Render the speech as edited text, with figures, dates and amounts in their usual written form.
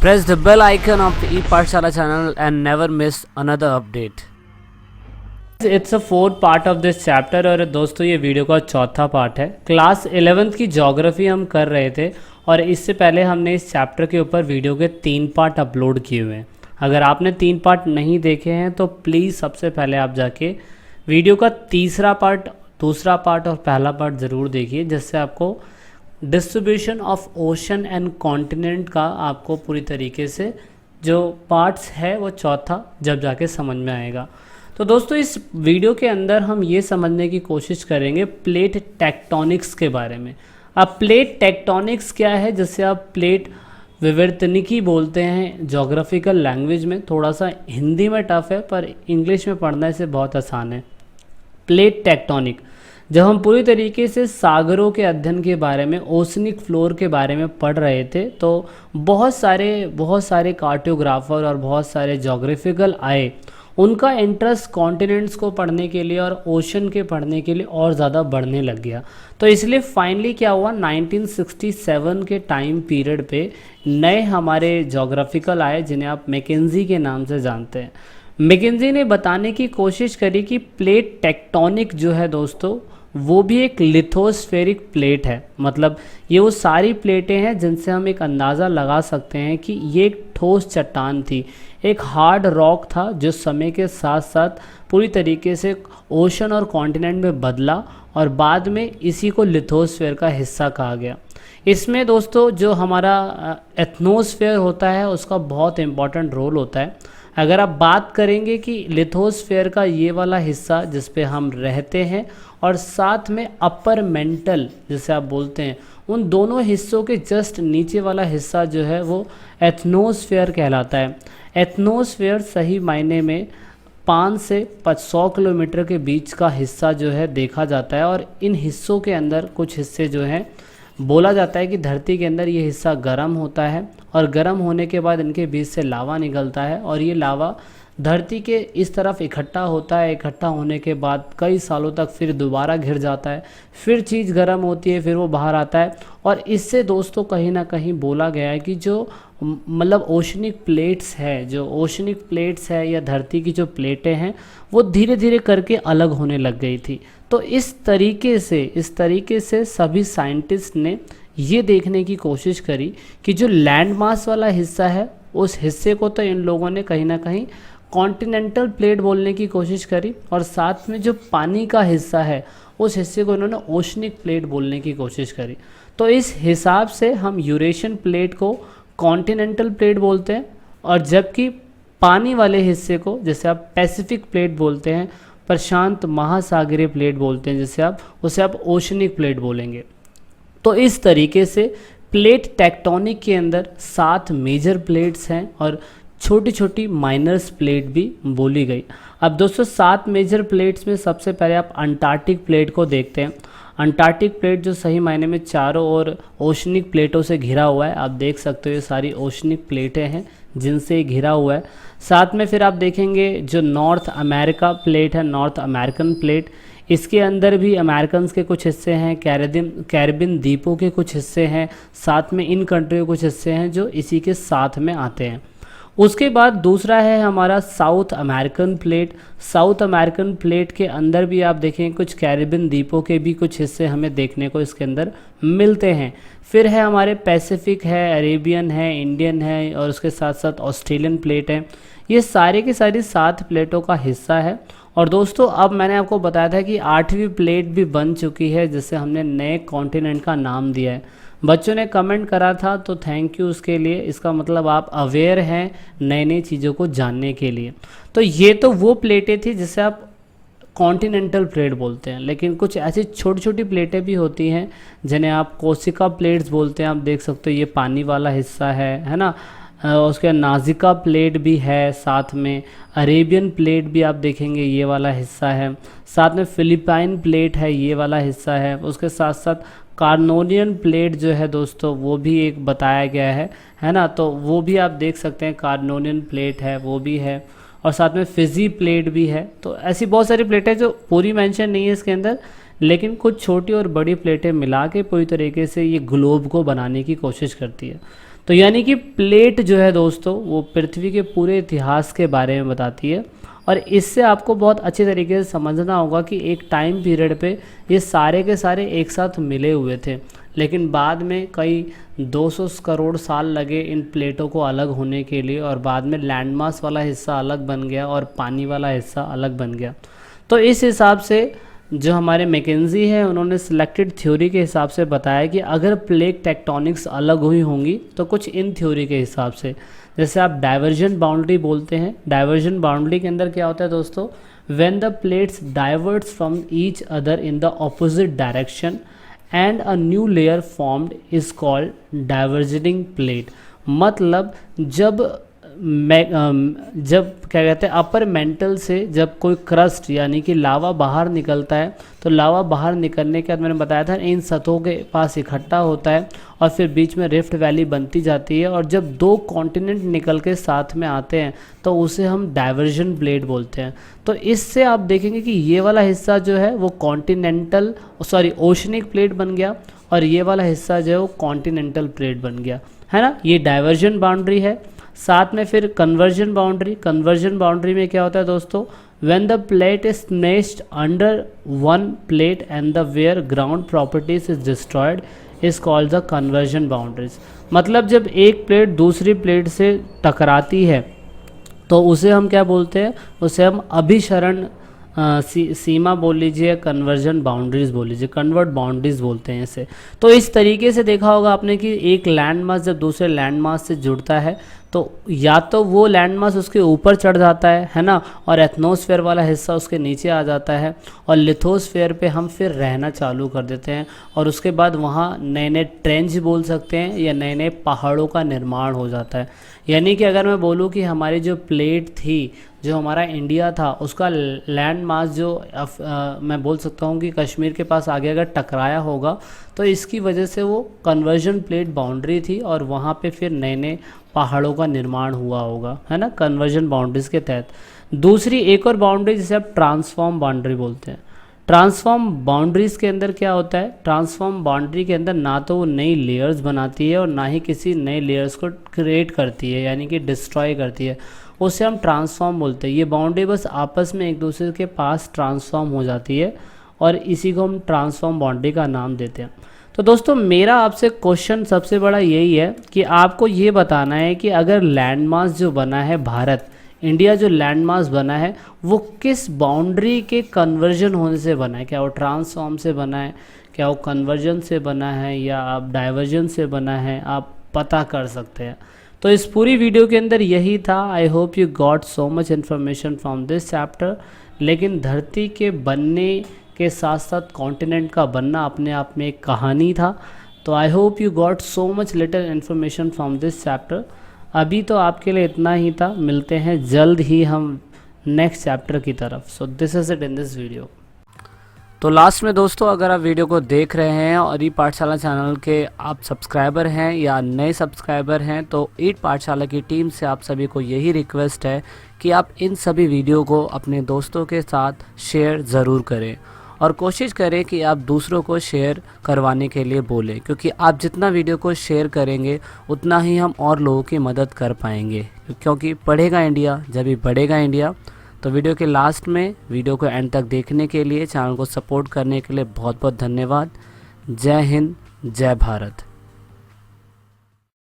Press the bell icon of the ePathshala channel and never miss another update. It's a fourth part of this chapter और दोस्तों ये video का चौथा part है। Class 11th की geography हम कर रहे थे और इससे पहले हमने इस चैप्टर के ऊपर वीडियो के 3 पार्ट अपलोड किए हुए हैं। अगर आपने 3 पार्ट नहीं देखे हैं तो प्लीज़ सबसे पहले आप जाके वीडियो का तीसरा पार्ट, दूसरा पार्ट और पहला पार्ट ज़रूर देखिए, जिससे आपको distribution of ocean and continent का आपको पूरी तरीके से जो पार्ट्स है वो चौथा जब जाके समझ में आएगा। तो दोस्तों इस वीडियो के अंदर हम ये समझने की कोशिश करेंगे प्लेट टेक्टोनिक्स के बारे में। अब प्लेट टेक्टोनिक्स क्या है, जिससे आप प्लेट विवर्तनिकी बोलते हैं ज्योग्राफिकल लैंग्वेज में। थोड़ा सा हिंदी में टफ है पर इंग्लिश में पढ़ने से बहुत आसान है। प्लेट टेक्टोनिक, जब हम पूरी तरीके से सागरों के अध्ययन के बारे में, ओशनिक फ्लोर के बारे में पढ़ रहे थे, तो बहुत सारे कार्टोग्राफर और बहुत सारे ज्योग्राफिकल आए। उनका इंटरेस्ट कॉन्टिनेंट्स को पढ़ने के लिए और ओशन के पढ़ने के लिए और ज़्यादा बढ़ने लग गया। तो इसलिए फाइनली क्या हुआ, 1967 के टाइम पीरियड पे नए हमारे ज्योग्राफिकल आए, जिन्हें आप मैकेंजी के नाम से जानते हैं। मैकेंजी ने बताने की कोशिश करी कि प्लेट टेक्टोनिक जो है दोस्तों, वो भी एक लिथोस्फेरिक प्लेट है। मतलब ये वो सारी प्लेटें हैं जिनसे हम एक अंदाज़ा लगा सकते हैं कि ये एक ठोस चट्टान थी, एक हार्ड रॉक था जो समय के साथ साथ पूरी तरीके से ओशन और कॉन्टिनेंट में बदला और बाद में इसी को लिथोस्फेयर का हिस्सा कहा गया। इसमें दोस्तों जो हमारा एथनोस्फेयर होता है उसका बहुत इम्पॉर्टेंट रोल होता है। अगर आप बात करेंगे कि लिथोस्फेयर का ये वाला हिस्सा जिस पे हम रहते हैं और साथ में अपर मेंटल जिसे आप बोलते हैं, उन दोनों हिस्सों के जस्ट नीचे वाला हिस्सा जो है वो एथनोस्फेयर कहलाता है। एथनोस्फेयर सही मायने में 5 से 100 किलोमीटर के बीच का हिस्सा जो है देखा जाता है। और इन हिस्सों के अंदर कुछ हिस्से जो हैं, बोला जाता है कि धरती के अंदर ये हिस्सा गर्म होता है और गर्म होने के बाद इनके बीच से लावा निकलता है और ये लावा धरती के इस तरफ इकट्ठा होता है। इकट्ठा होने के बाद कई सालों तक फिर दोबारा घिर जाता है, फिर चीज़ गर्म होती है, फिर वो बाहर आता है। और इससे दोस्तों कहीं ना कहीं बोला गया है कि जो मतलब ओशनिक प्लेट्स है, जो ओशनिक प्लेट्स है या धरती की जो प्लेटें हैं, वो धीरे धीरे करके अलग होने लग गई थी। तो इस तरीके से सभी साइंटिस्ट ने ये देखने की कोशिश करी कि जो लैंड मास वाला हिस्सा है, उस हिस्से को तो इन लोगों ने कहीं ना कहीं कॉन्टिनेंटल प्लेट बोलने की कोशिश करी और साथ में जो पानी का हिस्सा है उस हिस्से को इन्होंने ओशनिक प्लेट बोलने की कोशिश करी। तो इस हिसाब से हम यूरेशियन प्लेट को कॉन्टिनेंटल प्लेट बोलते हैं और जबकि पानी वाले हिस्से को, जैसे आप पैसिफिक प्लेट बोलते हैं, प्रशांत महासागरीय प्लेट बोलते हैं, उसे आप ओशनिक प्लेट बोलेंगे। तो इस तरीके से प्लेट टेक्टोनिक के अंदर 7 मेजर प्लेट्स हैं और छोटी छोटी माइनर्स प्लेट भी बोली गई। अब दोस्तों 7 मेजर प्लेट्स में सबसे पहले आप अंटार्कटिक प्लेट को देखते हैं। अंटार्कटिक प्लेट जो सही मायने में चारों ओर ओशनिक प्लेटों से घिरा हुआ है। आप देख सकते हो ये सारी ओशनिक प्लेटें हैं जिनसे ये घिरा हुआ है। साथ में फिर आप देखेंगे जो नॉर्थ अमेरिका प्लेट है, नॉर्थ अमेरिकन प्लेट, इसके अंदर भी अमेरिकन्स के कुछ हिस्से हैं, कैरिबियन द्वीपों के कुछ हिस्से हैं, साथ में इन कंट्रियों के कुछ हिस्से हैं जो इसी के साथ में आते हैं। उसके बाद दूसरा है हमारा south American plate. South American plate के अंदर भी आप देखें कुछ कैरिबियन द्वीपों के भी कुछ हिस्से हमें देखने को इसके अंदर मिलते हैं। फिर है हमारे पैसिफिक है, अरेबियन है, इंडियन है और उसके साथ साथ ऑस्ट्रेलियन प्लेट है। ये सारे की सारी 7 प्लेटों का हिस्सा है। और दोस्तों अब मैंने आपको बताया था कि 8वीं प्लेट भी बन चुकी है, जिसे हमने नए कॉन्टिनेंट का नाम दिया है। बच्चों ने कमेंट करा था तो थैंक यू उसके लिए। इसका मतलब आप अवेयर हैं नई नई चीज़ों को जानने के लिए। तो ये तो वो प्लेटें थी जिसे आप कॉन्टिनेंटल प्लेट बोलते हैं, लेकिन कुछ ऐसी छोटी छोटी प्लेटें भी होती हैं जिन्हें आप कोशिका प्लेट्स बोलते हैं। आप देख सकते हो ये पानी वाला हिस्सा है ना। उसके नाजिका प्लेट भी है, साथ में अरेबियन प्लेट भी आप देखेंगे ये वाला हिस्सा है, साथ में फिलिपाइन प्लेट है ये वाला हिस्सा है। उसके साथ साथ कार्नोनियन प्लेट जो है दोस्तों वो भी एक बताया गया है ना। तो वो भी आप देख सकते हैं, कार्नोनियन प्लेट है वो भी है और साथ में फिजी प्लेट भी है। तो ऐसी बहुत सारी प्लेटें जो पूरी मेंशन नहीं है इसके अंदर, लेकिन कुछ छोटी और बड़ी प्लेटें मिला के पूरी तरीके से ये ग्लोब को बनाने की कोशिश करती है। तो यानी कि प्लेट जो है दोस्तों वो पृथ्वी के पूरे इतिहास के बारे में बताती है, और इससे आपको बहुत अच्छे तरीके से समझना होगा कि एक टाइम पीरियड पे ये सारे के सारे एक साथ मिले हुए थे, लेकिन बाद में कई 200 करोड़ साल लगे इन प्लेटों को अलग होने के लिए, और बाद में लैंडमास वाला हिस्सा अलग बन गया और पानी वाला हिस्सा अलग बन गया। तो इस हिसाब से जो हमारे मैकेंजी है उन्होंने सिलेक्टेड थ्योरी के हिसाब से बताया कि अगर प्लेट टेक्टोनिक्स अलग हुई होंगी तो कुछ इन थ्योरी के हिसाब से, जैसे आप डाइवर्जेंट बाउंड्री बोलते हैं। डाइवर्जेंट बाउंड्री के अंदर क्या होता है दोस्तों, when the plates diverts from each other in the opposite direction and a new layer formed is called diverging plate. मतलब जब क्या कहते हैं अपर मेंटल से जब कोई क्रस्ट यानी कि लावा बाहर निकलता है, तो लावा बाहर निकलने के बाद मैंने बताया था इन सतहों के पास इकट्ठा होता है और फिर बीच में रिफ्ट वैली बनती जाती है, और जब दो कॉन्टिनेंट निकल के साथ में आते हैं तो उसे हम डाइवर्जन प्लेट बोलते हैं। तो इससे आप देखेंगे कि ये वाला हिस्सा जो है वो ओशनिक प्लेट बन गया, और ये वाला हिस्सा जो है वो कॉन्टिनेंटल प्लेट बन गया, है ना। ये डाइवर्जन बाउंड्री है। साथ में फिर कन्वर्जन बाउंड्री में क्या होता है दोस्तों, when the plate is smashed under one plate and the where ground properties is destroyed is called the conversion boundaries. मतलब जब एक प्लेट दूसरी प्लेट से टकराती है तो उसे हम क्या बोलते हैं, उसे हम अभिसरण सीमा बोल लीजिए, कन्वर्जन बाउंड्रीज बोल लीजिए, कन्वर्ट बाउंड्रीज बोलते हैं इसे। तो इस तरीके से देखा होगा आपने कि एक लैंड मास जब दूसरे लैंड मास से जुड़ता है तो या तो वो लैंड मास उसके ऊपर चढ़ जाता है ना, और एटमॉस्फेयर वाला हिस्सा उसके नीचे आ जाता है, और लिथोस्फेयर पे हम फिर रहना चालू कर देते हैं, और उसके बाद वहाँ नए नए ट्रेंच बोल सकते हैं या नए नए पहाड़ों का निर्माण हो जाता है। यानी कि अगर मैं बोलूँ कि हमारी जो प्लेट थी, जो हमारा इंडिया था, उसका लैंड मास जो मैं बोल सकता हूँ कि कश्मीर के पास आगे अगर टकराया होगा तो इसकी वजह से वो कन्वर्जन प्लेट बाउंड्री थी, और वहाँ पे फिर नए नए पहाड़ों का निर्माण हुआ होगा, है ना, कन्वर्जन बाउंड्रीज के तहत। दूसरी एक और बाउंड्री जिसे आप ट्रांसफॉर्म बाउंड्री बोलते हैं। ट्रांसफॉर्म बाउंड्रीज़ के अंदर क्या होता है, ट्रांसफॉर्म बाउंड्री के अंदर ना तो वो नई लेयर्स बनाती है और ना ही किसी नए लेयर्स को क्रिएट करती है, यानी कि डिस्ट्रॉय करती है, उसे हम ट्रांसफॉर्म बोलते हैं। ये बाउंड्री बस आपस में एक दूसरे के पास ट्रांसफॉर्म हो जाती है, और इसी को हम ट्रांसफॉर्म बाउंड्री का नाम देते हैं। तो दोस्तों मेरा आपसे क्वेश्चन सबसे बड़ा यही है कि आपको ये बताना है कि अगर लैंडमास जो बना है भारत, इंडिया जो लैंडमास बना है, वो किस बाउंड्री के कन्वर्जन होने से बना है। क्या वो ट्रांसफॉर्म से बना है, क्या वो कन्वर्जन से बना है, या आप डाइवर्जन से बना है, आप पता कर सकते हैं। तो इस पूरी वीडियो के अंदर यही था। I hope you got so much information from this chapter. लेकिन धरती के बनने के साथ साथ कॉन्टिनेंट का बनना अपने आप में एक कहानी था। तो I hope you got so much little information from this chapter. अभी तो आपके लिए इतना ही था, मिलते हैं जल्द ही हम नेक्स्ट चैप्टर की तरफ। So this is it in this video. तो लास्ट में दोस्तों, अगर आप वीडियो को देख रहे हैं और ई पाठशाला चैनल के आप सब्सक्राइबर हैं या नए सब्सक्राइबर हैं, तो ईट पाठशाला की टीम से आप सभी को यही रिक्वेस्ट है कि आप इन सभी वीडियो को अपने दोस्तों के साथ शेयर ज़रूर करें, और कोशिश करें कि आप दूसरों को शेयर करवाने के लिए बोलें, क्योंकि आप जितना वीडियो को शेयर करेंगे उतना ही हम और लोगों की मदद कर पाएंगे, क्योंकि पढ़ेगा इंडिया जब भी बढ़ेगा इंडिया। तो वीडियो के लास्ट में वीडियो को एंड तक देखने के लिए, चैनल को सपोर्ट करने के लिए बहुत बहुत धन्यवाद। जय हिंद, जय भारत।